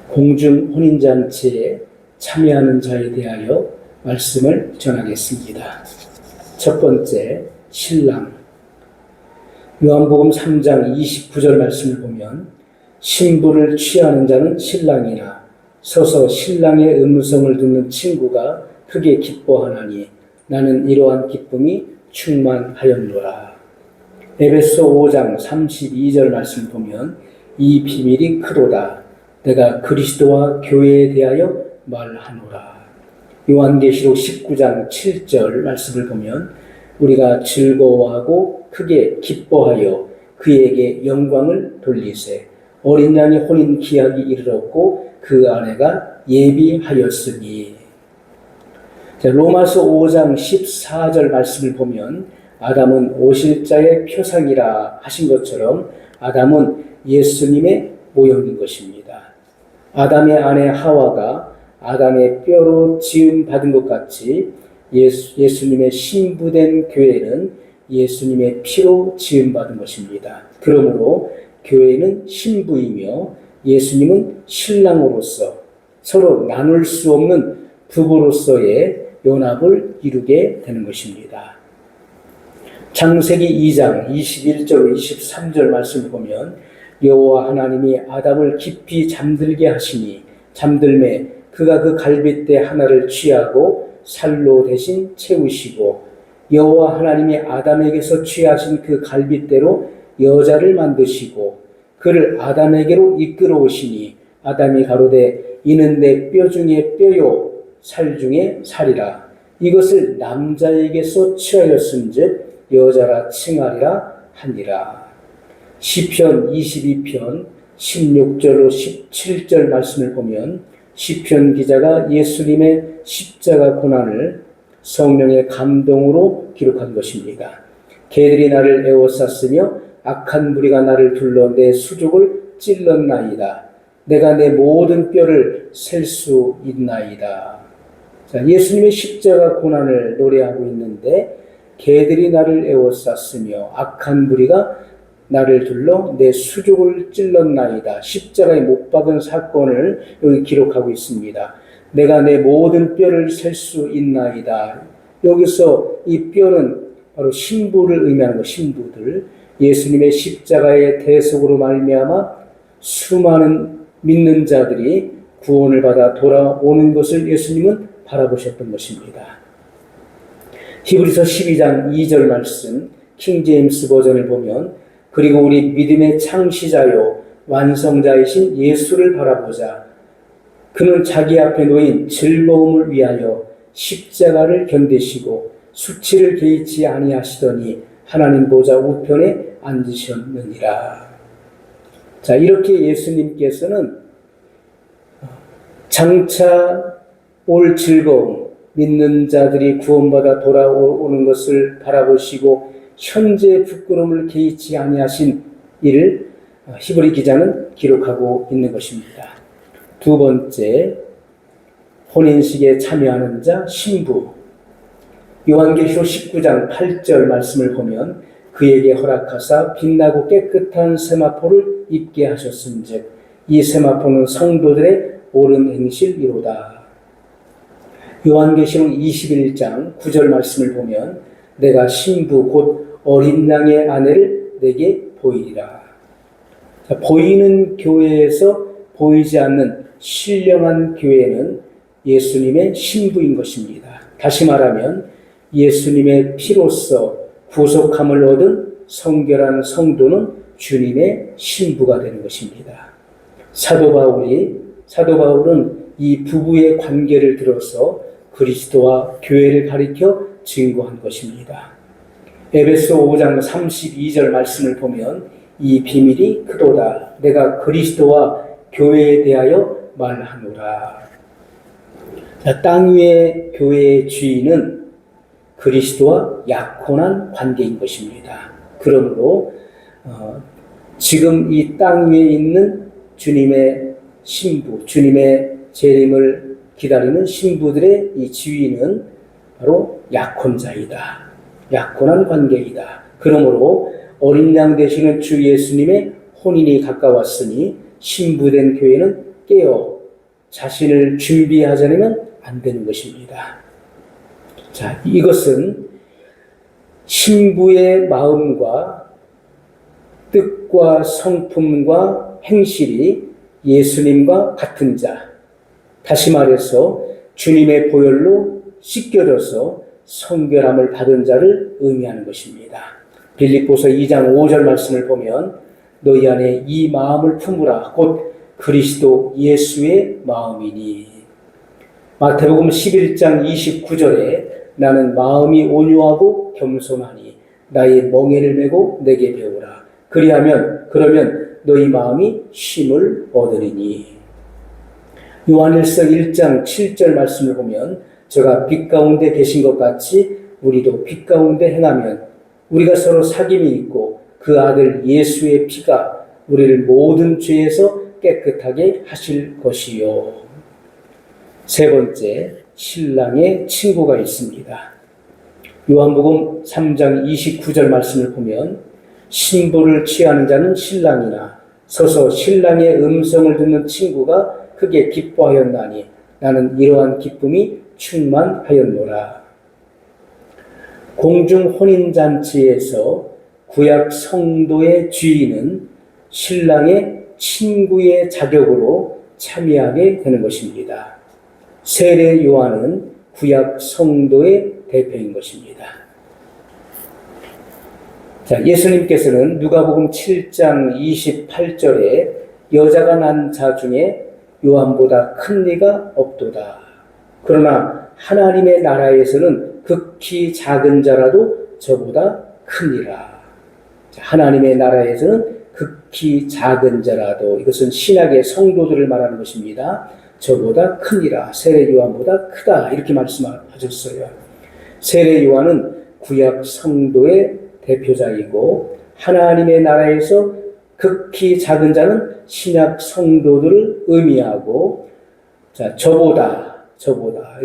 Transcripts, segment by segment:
공중 혼인잔치에 참여하는 자에 대하여 말씀을 전하겠습니다. 첫 번째, 신랑. 요한복음 3장 29절 말씀을 보면 신부를 취하는 자는 신랑이나 서서 신랑의 음성을 듣는 친구가 크게 기뻐하나니 나는 이러한 기쁨이 충만하였노라. 에베소 5장 32절 말씀을 보면 이 비밀이 크도다. 내가 그리스도와 교회에 대하여 말하노라. 요한계시록 19장 7절 말씀을 보면 우리가 즐거워하고 크게 기뻐하여 그에게 영광을 돌리세. 어린 양의 혼인 기약이 이르렀고 그 아내가 예비하였으니. 자, 로마서 5장 14절 말씀을 보면 아담은 오실 자의 표상이라 하신 것처럼 아담은 예수님의 모형인 것입니다. 아담의 아내 하와가 아담의 뼈로 지음 받은 것 같이 예수님의 신부된 교회는 예수님의 피로 지음 받은 것입니다. 그러므로 교회는 신부이며 예수님은 신랑으로서 서로 나눌 수 없는 부부로서의 연합을 이루게 되는 것입니다. 창세기 2장 21절 23절 말씀을 보면 여호와 하나님이 아담을 깊이 잠들게 하시니 잠들매 그가 그 갈빗대 하나를 취하고 살로 대신 채우시고 여호와 하나님이 아담에게서 취하신 그 갈빗대로 여자를 만드시고 그를 아담에게로 이끌어오시니 아담이 가로되 이는 내 뼈 중에 뼈요 살 중에 살이라. 이것을 남자에게서 취하였은즉 여자라 칭하리라 하니라. 시편 22편 16절로 17절 말씀을 보면 시편 기자가 예수님의 십자가 고난을 성령의 감동으로 기록한 것입니다. 개들이 나를 에워쌌으며 악한 무리가 나를 둘러 내 수족을 찔렀나이다. 내가 내 모든 뼈를 셀 수 있나이다. 자, 예수님의 십자가 고난을 노래하고 있는데 개들이 나를 에워쌌으며 악한 무리가 나를 둘러 내 수족을 찔렀나이다. 십자가에 못 박은 사건을 여기 기록하고 있습니다. 내가 내 모든 뼈를 셀 수 있나이다. 여기서 이 뼈는 바로 신부를 의미하는 것, 신부들. 예수님의 십자가의 대속으로 말미암아 수많은 믿는 자들이 구원을 받아 돌아오는 것을 예수님은 바라보셨던 것입니다. 히브리서 12장 2절 말씀 킹제임스 버전을 보면 그리고 우리 믿음의 창시자요 완성자이신 예수를 바라보자. 그는 자기 앞에 놓인 즐거움을 위하여 십자가를 견디시고 수치를 개의치 아니하시더니 하나님 보좌 우편에 앉으셨느니라. 자, 이렇게 예수님께서는 장차 올 즐거움, 믿는 자들이 구원받아 돌아오는 것을 바라보시고 현재 부끄러움을 개의치 아니하신 이를 히브리 기자는 기록하고 있는 것입니다. 두 번째, 혼인식에 참여하는 자, 신부. 요한계시록 19장 8절 말씀을 보면 그에게 허락하사 빛나고 깨끗한 세마포를 입게 하셨은즉 이 세마포는 성도들의 옳은 행실이로다. 요한계시록 21장 9절 말씀을 보면 내가 신부 곧 어린 양의 아내를 내게 보이리라. 자, 보이는 교회에서 보이지 않는 신령한 교회는 예수님의 신부인 것입니다. 다시 말하면 예수님의 피로써 구속함을 얻은 성결한 성도는 주님의 신부가 되는 것입니다. 사도 바울은 이 부부의 관계를 들어서 그리스도와 교회를 가리켜 증거한 것입니다. 에베소 5장 32절 말씀을 보면 이 비밀이 크도다. 내가 그리스도와 교회에 대하여 말하노라. 자, 땅 위의 교회의 주인은 그리스도와 약혼한 관계인 것입니다. 그러므로 지금 이 땅 위에 있는 주님의 신부, 주님의 재림을 기다리는 신부들의 이 지위는 바로 약혼자이다. 약혼한 관계이다. 그러므로 어린 양 되시는 주 예수님의 혼인이 가까웠으니 신부된 교회는 깨어 자신을 준비하지 않으면 안 되는 것입니다. 자, 이것은 신부의 마음과 뜻과 성품과 행실이 예수님과 같은 자, 다시 말해서 주님의 보혈로 씻겨져서 성결함을 받은 자를 의미하는 것입니다. 빌립보서 2장 5절 말씀을 보면 너희 안에 이 마음을 품으라 곧 그리스도 예수의 마음이니. 마태복음 11장 29절에 나는 마음이 온유하고 겸손하니 나의 멍에를 메고 내게 배우라. 그러면 너희 마음이 쉼을 얻으리니. 요한일서 1장 7절 말씀을 보면 저가 빛 가운데 계신 것 같이 우리도 빛 가운데 행하면 우리가 서로 사귐이 있고 그 아들 예수의 피가 우리를 모든 죄에서 깨끗하게 하실 것이요. 세 번째, 신랑의 친구가 있습니다. 요한복음 3장 29절 말씀을 보면 신부를 취하는 자는 신랑이나 서서 신랑의 음성을 듣는 친구가 크게 기뻐하였나니 나는 이러한 기쁨이 충만하였노라. 공중 혼인잔치에서 구약 성도의 주인은 신랑의 친구의 자격으로 참여하게 되는 것입니다. 세례 요한은 구약 성도의 대표인 것입니다. 자, 예수님께서는 누가복음 7장 28절에 여자가 난 자 중에 요한보다 큰 이가 없도다. 그러나 하나님의 나라에서는 극히 작은 자라도 저보다 크니라. 하나님의 나라에서는 극히 작은 자라도, 이것은 신약의 성도들을 말하는 것입니다. 저보다 크니라. 세례 요한보다 크다. 이렇게 말씀하셨어요. 세례 요한은 구약 성도의 대표자이고 하나님의 나라에서 극히 작은 자는 신약 성도들을 의미하고, 자, 저보다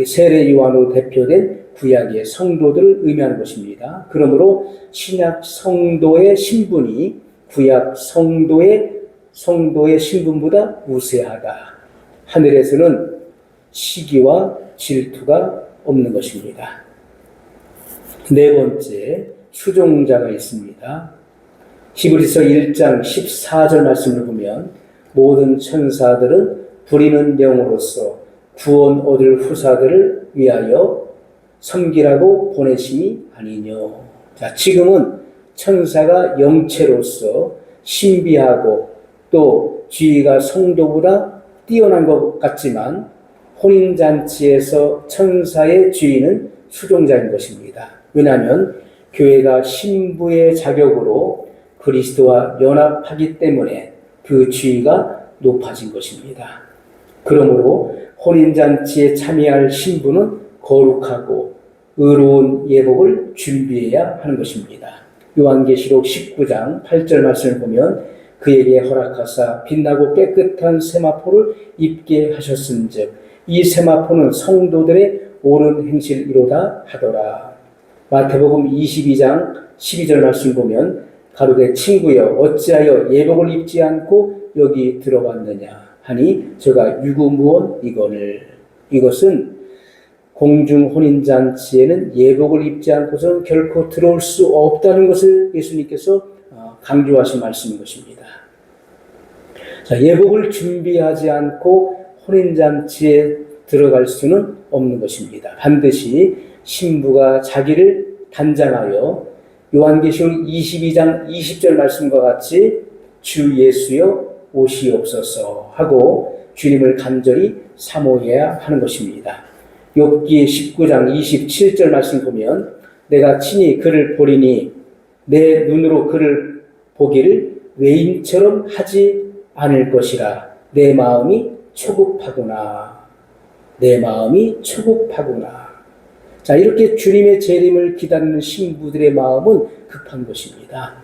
세례 요한으로 대표된 구약의 성도들을 의미하는 것입니다. 그러므로 신약 성도의 신분이 구약 성도의 신분보다 우세하다. 하늘에서는 시기와 질투가 없는 것입니다. 네 번째, 수종자가 있습니다. 히브리서 1장 14절 말씀을 보면 모든 천사들은 부리는 영으로서 구원 얻을 후사들을 위하여 섬기라고 보내심이 아니뇨. 자, 지금은 천사가 영체로서 신비하고 또 지위가 성도보다 뛰어난 것 같지만 혼인잔치에서 천사의 지위는 수종자인 것입니다. 왜냐하면 교회가 신부의 자격으로 그리스도와 연합하기 때문에 그 지위가 높아진 것입니다. 그러므로 혼인잔치에 참여할 신부는 거룩하고 의로운 예복을 준비해야 하는 것입니다. 요한계시록 19장 8절 말씀을 보면 그에게 허락하사 빛나고 깨끗한 세마포를 입게 하셨은즉 이 세마포는 성도들의 옳은 행실이로다 하더라. 마태복음 22장 12절 말씀 보면 가로되 친구여 어찌하여 예복을 입지 않고 여기 들어왔느냐 하니 저가 유구무원이거늘. 이것은 공중 혼인잔치에는 예복을 입지 않고서는 결코 들어올 수 없다는 것을 예수님께서 강조하신 말씀인 것입니다. 자, 예복을 준비하지 않고 혼인잔치에 들어갈 수는 없는 것입니다. 반드시 신부가 자기를 단장하여 요한계시록 22장 20절 말씀과 같이 주 예수여 오시옵소서 하고 주님을 간절히 사모해야 하는 것입니다. 욥기 19장 27절 말씀 보면 내가 친히 그를 보리니 내 눈으로 그를 보기를 외인처럼 하지 않을 것이라. 내 마음이 초급하구나. 내 마음이 초급하구나. 자, 이렇게 주님의 재림을 기다리는 신부들의 마음은 급한 것입니다.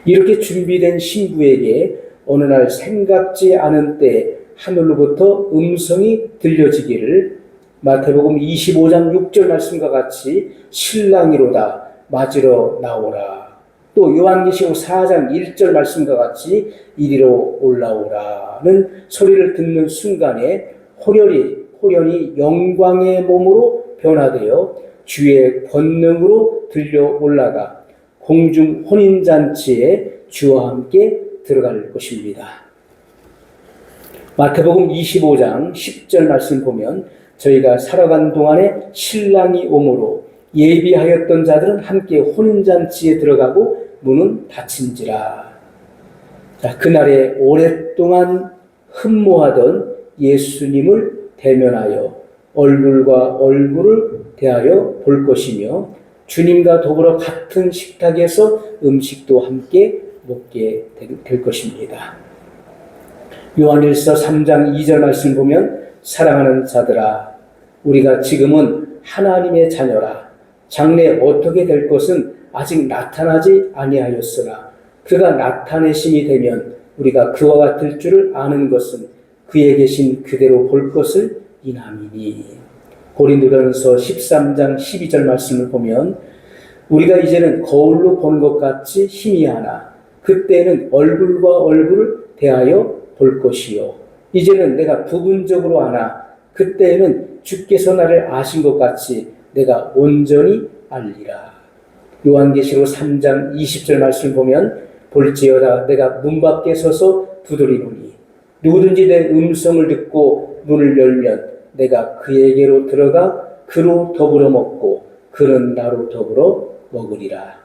이렇게 준비된 신부에게 어느 날 생각지 않은 때 하늘로부터 음성이 들려지기를 마태복음 25장 6절 말씀과 같이 신랑이로다 맞으러 나오라. 또 요한계시록 4장 1절 말씀과 같이 이리로 올라오라는 소리를 듣는 순간에 호련히 영광의 몸으로 변화되어 주의 권능으로 들려 올라가 공중 혼인잔치에 주와 함께 들어갈 것입니다. 마태복음 25장 10절 말씀 보면 저희가 살아간 동안에 신랑이 오므로 예비하였던 자들은 함께 혼인잔치에 들어가고 문은 닫힌지라. 자, 그날에 오랫동안 흠모하던 예수님을 대면하여 얼굴과 얼굴을 대하여 볼 것이며 주님과 더불어 같은 식탁에서 음식도 함께 먹게 될 것입니다. 요한일서 3장 2절 말씀 보면 사랑하는 자들아 우리가 지금은 하나님의 자녀라. 장래 어떻게 될 것은 아직 나타나지 아니하였으나 그가 나타내심이 되면 우리가 그와 같을 줄을 아는 것은 그에 계신 그대로 볼 것을 인함이니. 고린도전서 13장 12절 말씀을 보면 우리가 이제는 거울로 보는 것 같이 희미하나 그때는 얼굴과 얼굴을 대하여 볼 것이요 이제는 내가 부분적으로 아나 그때에는 주께서 나를 아신 것 같이 내가 온전히 알리라. 요한계시록 3장 20절 말씀을 보면 볼지어다 내가 문 밖에 서서 두드리노니 누구든지 내 음성을 듣고 문을 열면 내가 그에게로 들어가 그로 더불어 먹고 그는 나로 더불어 먹으리라.